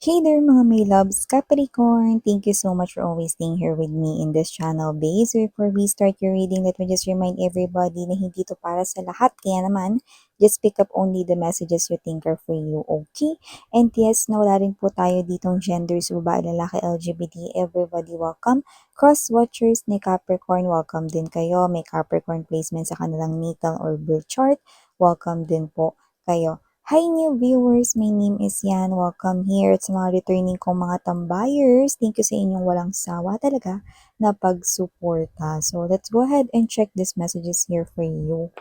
Hey there mga may loves, Capricorn! Thank you so much for always staying here with me in this channel, babe. So before we start your reading, let me just remind everybody na hindi to para sa lahat. Kaya naman, just pick up only the messages you think are for you, okay? And yes, na wala rin po tayo ditong genders, babae, lalaki, LGBT, everybody welcome. Cross-watchers ni Capricorn, welcome din kayo. May Capricorn placement sa kanilang natal or birth chart, welcome din po kayo. Hi new viewers! My name is Yan. Welcome here at sa mga returning kong mga tambayers. Thank you sa inyong walang sawa talaga na pagsuporta. So let's go ahead and check these messages here for you.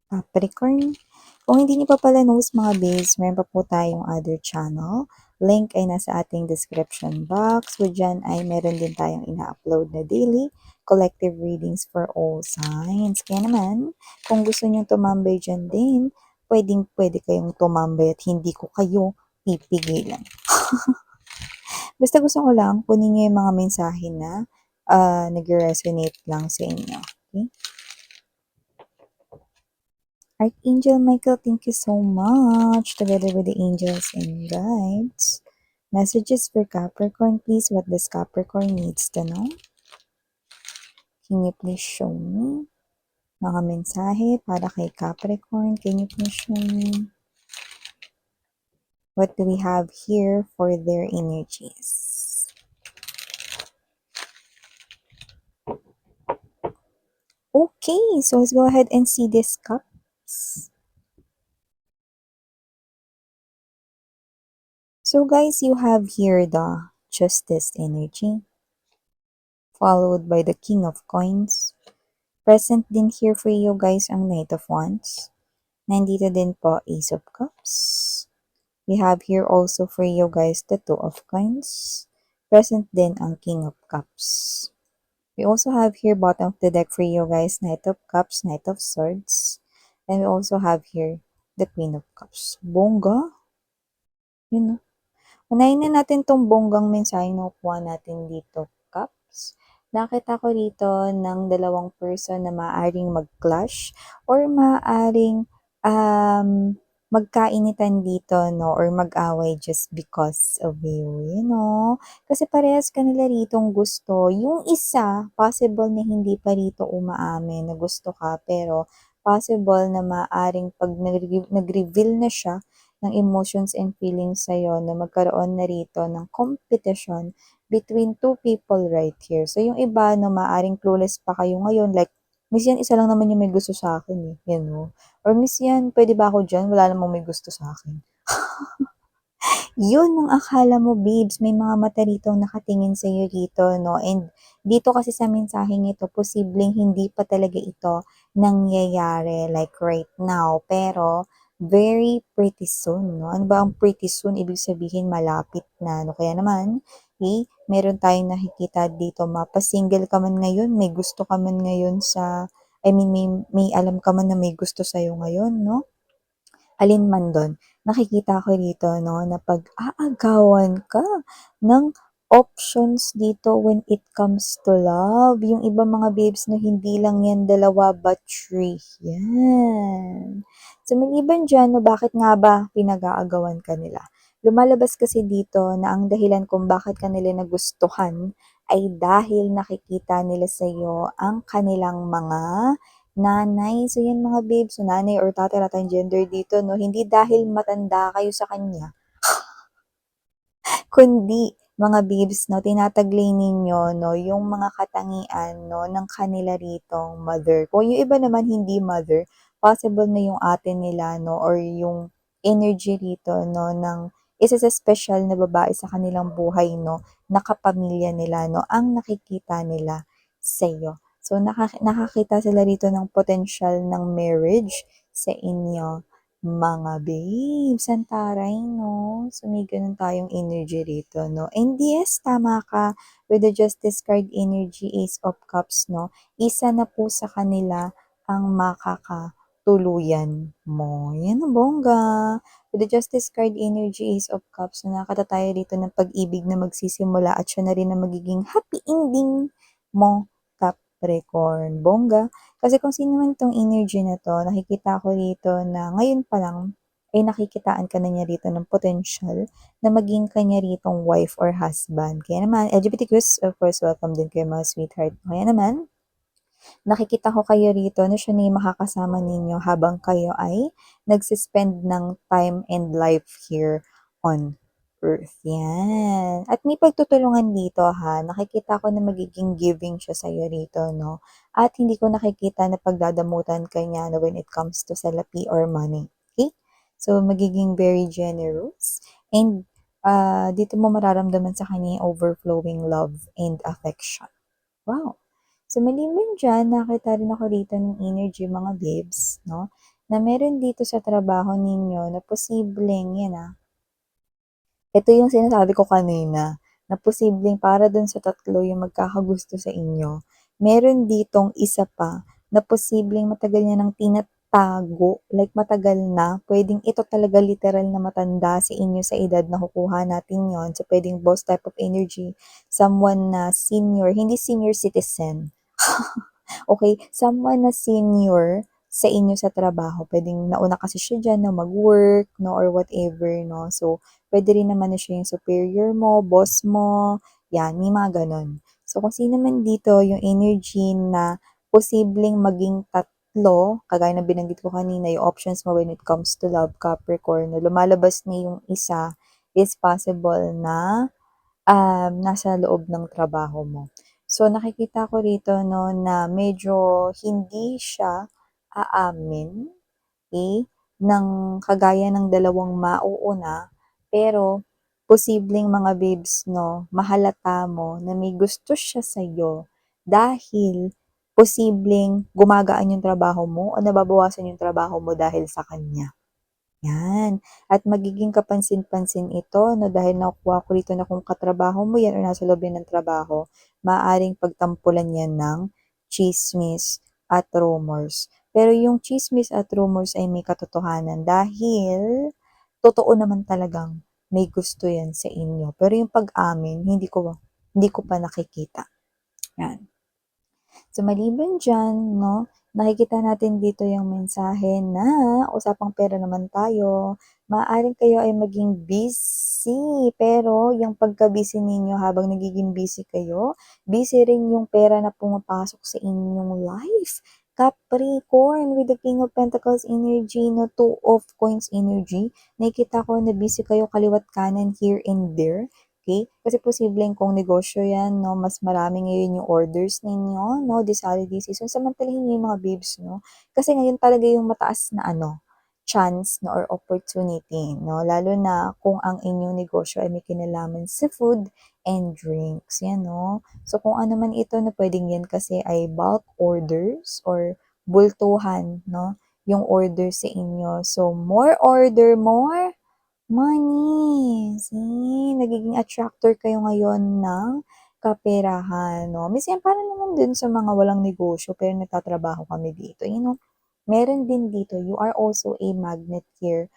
Capricorn, kung hindi niyo pa pala knows mga babes, meron pa po tayong other channel. Link ay nasa ating description box. So dyan ay meron din tayong ina-upload na daily collective readings for all signs. Kaya naman, kung gusto niyo tumambay dyan din, pwede kayong tumambay at hindi ko kayo pipigilan. Basta gusto ko lang kunin niyo yung mga mensahe na nag-resonate lang sa inyo. Okay? Archangel Michael, thank you so much. Together with the angels and guides. Messages for Capricorn, please. What does Capricorn needs to know? Can you please show me? Mga mensahe para kay Capricorn. Can you please show me? What do we have here for their energies? Okay, so let's go ahead and see these cups. So guys, you have here the Justice energy, followed by the King of Coins. Present din here for you guys ang Knight of Wands. Nandito din po Ace of Cups. We have here also for you guys the Two of Coins. Present din ang King of Cups. We also have here bottom of the deck for you guys Knight of Cups, Knight of Swords. And we also have here the Queen of Cups. Bongga. Yun know. Unahin na natin tong bonggang mensahe na kuha natin dito, Cups. Nakita ko dito ng dalawang person na maaring mag-clash or maaring magkainitan dito, no? Or mag-away just because of you, you know? Kasi parehas kanila ritong gusto. Yung isa, possible na hindi pa rito umaamin na gusto ka, pero possible na maaring pag nag-reveal na siya ng emotions and feelings sa'yo na magkaroon na rito ng competition between two people right here. So, yung iba, no, maaring clueless pa kayo ngayon, like, Miss Yan, isa lang naman yung may gusto sa akin eh, you know? Or Miss Yan, pwede ba ako dyan? Wala namang may gusto sa akin. Yun ang akala mo, babes. May mga mata rito nakatingin sa iyo rito, no? And dito kasi sa mensaheng ito, posibleng hindi pa talaga ito nangyayari like right now. Pero, very pretty soon, no? Ano ba ang pretty soon? Ibig sabihin, malapit na, no? Kaya naman, okay, meron tayong nakikita dito, mapasingle ka man ngayon, may gusto ka man ngayon sa, may alam ka man na may gusto sa'yo ngayon, no? Alin man do'n, nakikita ko dito 'no, na pag-aagawan ka ng options dito when it comes to love. Yung iba mga babes 'no, hindi lang 'yan dalawa but 3, 'yan. So maliban diyan 'no, bakit nga ba pinag-aagawan ka nila? Lumalabas kasi dito na ang dahilan kung bakit ka nila nagustuhan ay dahil nakikita nila sa'yo ang kanilang mga nanay. So yan mga babes, so nanay or tatay, wala tayong gender dito, no? Hindi dahil matanda kayo sa kanya, kundi mga babes, no, tinataglay ninyo, no, yung mga katangian, no, ng kanila ritong mother. Kung yung iba naman hindi mother, possible na yung ate nila, no, or yung energy rito, no, ng isa sa special na babae sa kanilang buhay, no, nakapamilya nila, no, ang nakikita nila sa iyo. So, nakakita sila rito ng potential ng marriage sa inyo, mga babes. Ang taray, no? So, may ganun tayong energy rito, no? And yes, tama ka. With the Justice card energy, Ace of Cups, no? Isa na po sa kanila ang makakatuluyan mo. Yan ang bongga. With the Justice card energy, Ace of Cups, so nakakata tayo rito ng pag-ibig na magsisimula at siya na rin ang magiging happy ending mo, Capricorn. Bongga. Kasi kung sino man itong energy na to, nakikita ko dito na ngayon pa lang, ay nakikitaan ka na niya rito ng potential na maging kanya ritong wife or husband. Kaya naman, LGBTQs, of course, welcome din kayo mga sweetheart. Kaya naman, nakikita ko kayo rito na siya na yung makakasama ninyo habang kayo ay nagsispend ng time and life here on earth. Yan. At may pagtutulungan dito ha. Nakikita ko na magiging giving siya sa'yo rito, no? At hindi ko nakikita na pagdadamutan ka niya na when it comes to salapi or money. Okay? So, magiging very generous. And dito mo mararamdaman sa kanya yung overflowing love and affection. Wow! So, maliban dyan, nakita rin ako rito ng energy mga babes, no? Na meron dito sa trabaho ninyo na posibleng, yan ito yung sinasabi ko kanina, na posibleng para dun sa tatlo yung magkakagusto sa inyo. Meron ditong isa pa na posibleng matagal niya nang tinatago, like matagal na, pwedeng ito talaga literal na matanda sa inyo sa edad na kukuha natin yon. So, pwedeng boss type of energy, someone na senior, hindi senior citizen, okay, someone na senior sa inyo sa trabaho. Pwedeng nauna kasi siya dyan na mag-work, no, or whatever, no. So, pwede rin naman na siya yung superior mo, boss mo, yan, may mga ganon. So, kung sino man dito yung energy na posibleng maging tatlo, kagaya na binanggit ko kanina, yung options mo when it comes to love, Capricorn, no, lumalabas na yung isa, is possible na nasa loob ng trabaho mo. So, nakikita ko rito, no, na medyo hindi siya aamin, eh, ng kagaya ng dalawang mauuna, pero posibleng mga babes, no, mahalata mo na may gusto siya sa'yo dahil posibleng gumagaan yung trabaho mo o nababawasan yung trabaho mo dahil sa kanya. Yan. At magiging kapansin-pansin ito, no, dahil nakuha ko rito na kung katrabaho mo yan o nasa loob yan ng trabaho, maaaring pagtampulan yan ng chismis at rumors. Pero yung chismis at rumors ay may katotohanan dahil totoo naman talagang may gusto yan sa inyo. Pero yung pag-amin, hindi ko pa nakikita. Yan. So, maliban dyan, no, nakikita natin dito yung mensahe na usapang pera naman tayo. Maaaring kayo ay maging busy, pero yung pagka-busy ninyo habang nagiging busy kayo, busy rin yung pera na pumapasok sa inyong life. Capricorn with the King of Pentacles energy, no, Two of Coins energy. Nakikita ko na busy kayo kaliwat kanan here and there. Okay? Kasi posibleng kung negosyo yan, no, mas marami ngayon yung orders ninyo, no, this holiday season. Samantalahin niyo yung mga babes, no. Kasi ngayon talaga yung mataas na chance, no, or opportunity, no. Lalo na kung ang inyong negosyo ay may kinalaman sa food and drinks, yan, no. So, kung ano man ito na pwedeng yan kasi ay bulk orders or bultuhan, no, yung order sa inyo. So, more order, more money. See, nagiging attractor kayo ngayon ng kaperahan, 'no? Minsan para naman din sa mga walang negosyo pero nagtatrabaho kami dito, meron din dito, you are also a magnet here,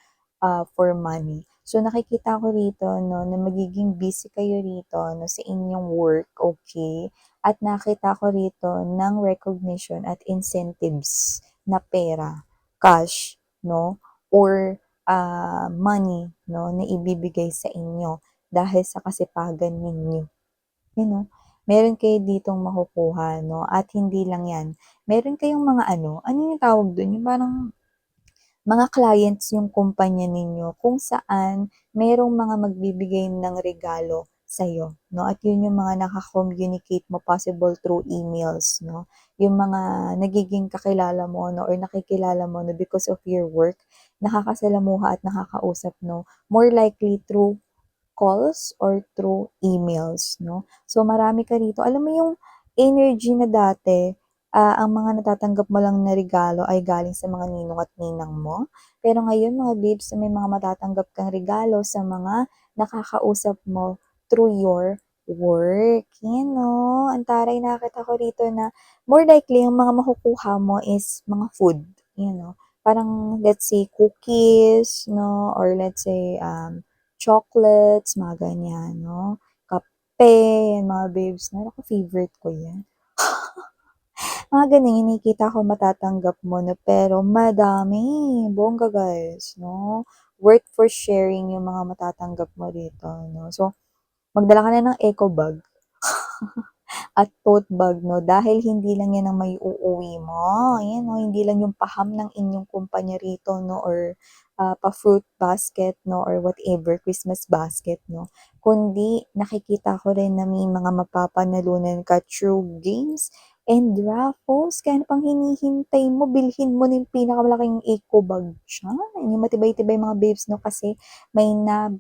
for money. So, nakikita ko rito, 'no, na magiging busy kayo rito, 'no, sa inyong work, okay? At nakita ko rito ng recognition at incentives na pera, cash, 'no, or money, no, na ibibigay sa inyo dahil sa kasipagan ninyo. Meron kayo ditong makukuha, no, at hindi lang yan. Meron kayong mga ano yung tawag dun, yung parang mga clients yung kumpanya ninyo kung saan merong mga magbibigay ng regalo sa'yo, no? At yun yung mga naka-communicate mo possible through emails, no? Yung mga nagiging kakilala mo, no? Or nakikilala mo, no? Because of your work, nakakasalamuha at nakakausap, no? More likely through calls or through emails, no? So, marami ka rito. Alam mo yung energy na dati, ang mga natatanggap mo lang na regalo ay galing sa mga ninong at ninang mo. Pero ngayon, mga babes, may mga matatanggap kang regalo sa mga nakakausap mo through your work. Yan, no? Ang taray, nakita ko rito na more likely, yung mga makukuha mo is mga food. Parang, let's say, cookies, no? Or let's say, chocolates, mga ganyan, no? Kape, yan mga babes, no? Ako, favorite ko yan. Mga ganun yung nakikita ko matatanggap mo 'no, pero madami, bongga guys 'no. Worth for sharing yung mga matatanggap mo dito 'no. So, magdala ka na ng eco bag at tote bag 'no, dahil hindi lang yan ang maiuuwi mo, ayan 'no, hindi lang yung paham ng inyong kumpanya rito 'no or, pa-fruit basket 'no or whatever, Christmas basket 'no, kundi nakikita ko rin na may mga mapapanalunan ka through games and raffles. Kaya ano pang hinihintay mo, bilhin mo na yung pinakamalaking eco bag diyan, yung matibay-tibay mga babes 'no, kasi may na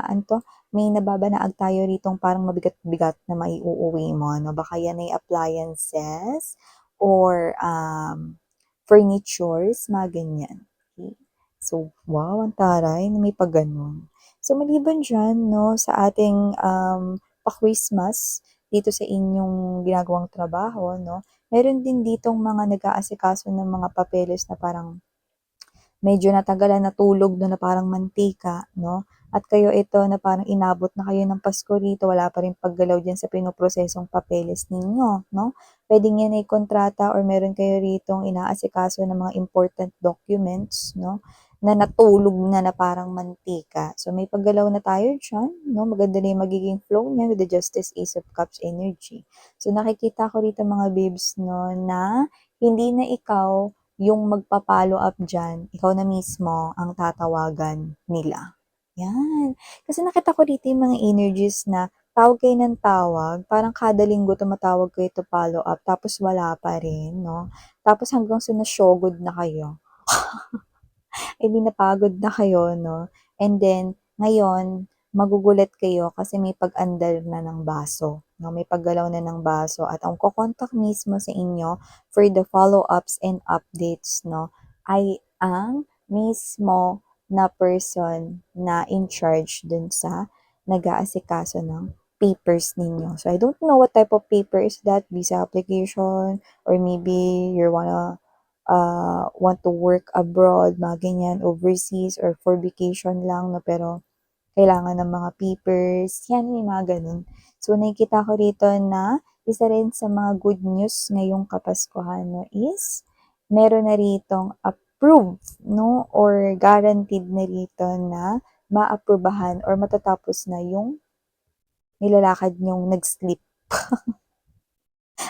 ano 'to, may nababanaag tayo ritong parang mabigat-bigat na maiuuwi mo 'no, baka yan ay appliances or, furnitures, mga ganyan. Okay. So, wow, ang taray na may pa-gano'n. So, maliban diyan 'no, sa ating, pa-Christmas dito sa inyong ginagawang trabaho 'no, meron din ditong mga nag-aasikaso ng mga papeles na parang medyo natagalan, natulog na parang mantika 'no, at kayo ito na parang inabot na kayo ng Pasko rito, wala pa rin paggalaw diyan sa pinoprosesong papeles ninyo 'no. Puwedeng yan ay kontrata or meron kayo ritong inaasikaso ng mga important documents 'no, na natulog na parang mantika. So, may paggalaw na tayo diyan 'no, maganda na yung magiging flow niya with the Justice Ace of Cups energy. So, nakikita ko rito mga babes 'no, na hindi na ikaw yung magpa-follow up diyan, ikaw na mismo ang tatawagan nila, 'yan. Kasi nakita ko dito yung mga energies na tawag kayo ng tawag, parang kada linggo tumatawag kayo to follow up tapos wala pa rin 'no. Tapos hanggang sa na-showgod na kayo. I mean napagod na kayo 'no, and then ngayon magugulat kayo kasi may pag-andar na ng baso 'no, may paggalaw na ng baso at ang ko-contact mismo sa inyo for the follow-ups and updates 'no, ay ang mismo na person na in charge dun sa nag-aasikaso ng papers ninyo. So, I don't know what type of paper is that, visa application or maybe you want to work abroad, mga ganyan, overseas or for vacation lang 'no, pero kailangan ng mga papers, 'yan may mga gano'n. So, nakikita ko rito na isa rin sa mga good news ngayong Kapaskuhan 'no is meron na ritong approved 'no or guaranteed na rito na maaprubahan or matatapos na yung nilalakad niyong nag-sleep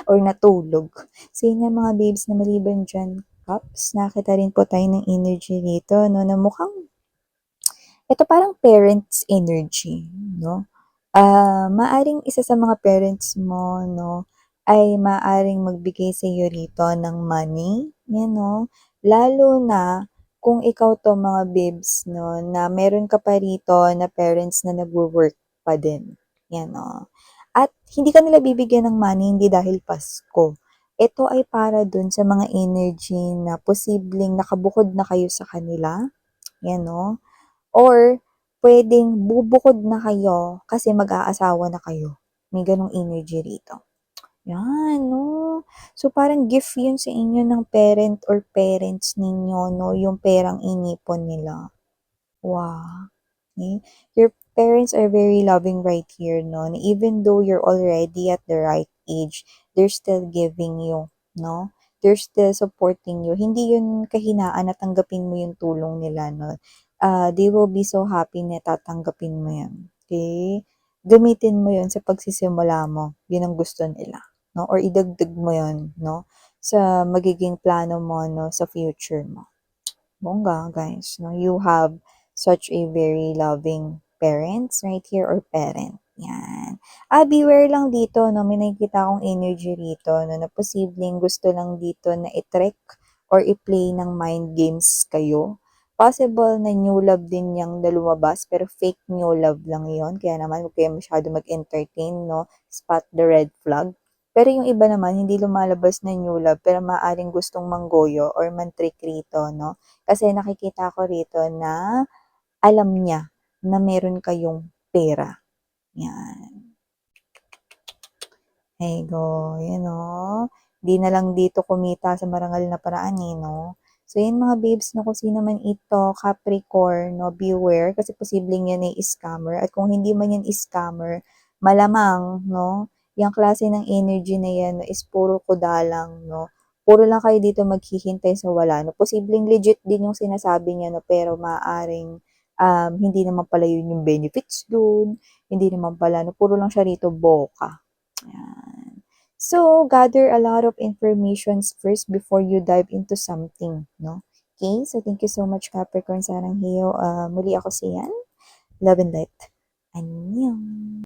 or natulog. So, yun nga mga babes na maliban diyan, Cups, nakita rin po tayo ng energy dito 'no, na mukhang ito parang parents energy 'no. Maaaring isa sa mga parents mo 'no, ay maaaring magbigay sa iyo rito ng money, 'yan 'no. Lalo na kung ikaw 'to mga babes 'no, na meron ka pa rito na parents na nagwo-work pa din, 'yan 'no. At hindi ka nila bibigyan ng money hindi dahil Pasko. Ito ay para dun sa mga energy na posibleng nakabukod na kayo sa kanila, 'yan 'no. Or puwedeng bubukod na kayo kasi mag-aasawa na kayo, may gano'ng energy rito. 'Yan 'no. So, parang gift 'yun sa inyo ng parent or parents ninyo 'no, yung perang inipon nila. Wow, okay. Your parents are very loving right here 'no, na even though you're already at the right age, they're still giving you 'no, they're still supporting you. Hindi 'yun kahinaan na tanggapin mo yung tulong nila 'no. They will be so happy na tatanggapin mo 'yan, okay. Gamitin mo 'yun sa pagsisimula mo, 'yun ang gusto nila 'no, or idagdag mo 'yun 'no, sa magiging plano mo 'no, sa future mo. Bongga, guys, no? You have such a very loving parents right here or parent. Yan. Beware lang dito, no? May nakikita akong energy rito, no? Na posibleng gusto lang dito na i-trick or i-play ng mind games kayo. Possible na new love din yung na lumabas, pero fake new love lang yon. Kaya naman, huwag kayo masyado mag-entertain, no? Spot the red flag. Pero yung iba naman, hindi lumalabas na new love, pero maaring gustong manggoyo or man-trick rito, no? Kasi nakikita ko rito na alam niya na meron kayong pera, 'yan. There you go, 'yan oh. 'Di na lang dito kumita sa marangal na paraan, eh, 'no. So 'yan mga babes 'no, kung sino man ito, Capricorn 'no, beware kasi posibleng yan ay scammer at kung hindi man yan scammer, malamang 'no, yung klase ng energy na yan no, is puro kudalang, no? Puro lang kayo dito maghihintay sa wala, no? Posibleng legit din yung sinasabi niya, no? Pero maaaring hindi naman pala yun yung benefits dun, hindi naman pala, no? Puro lang siya rito boka. Ayan. So, gather a lot of informations first before you dive into something, no? Okay, so thank you so much Capricorn Sarang Hiyo. Muli ako si Yan. Love and light. Annyeong!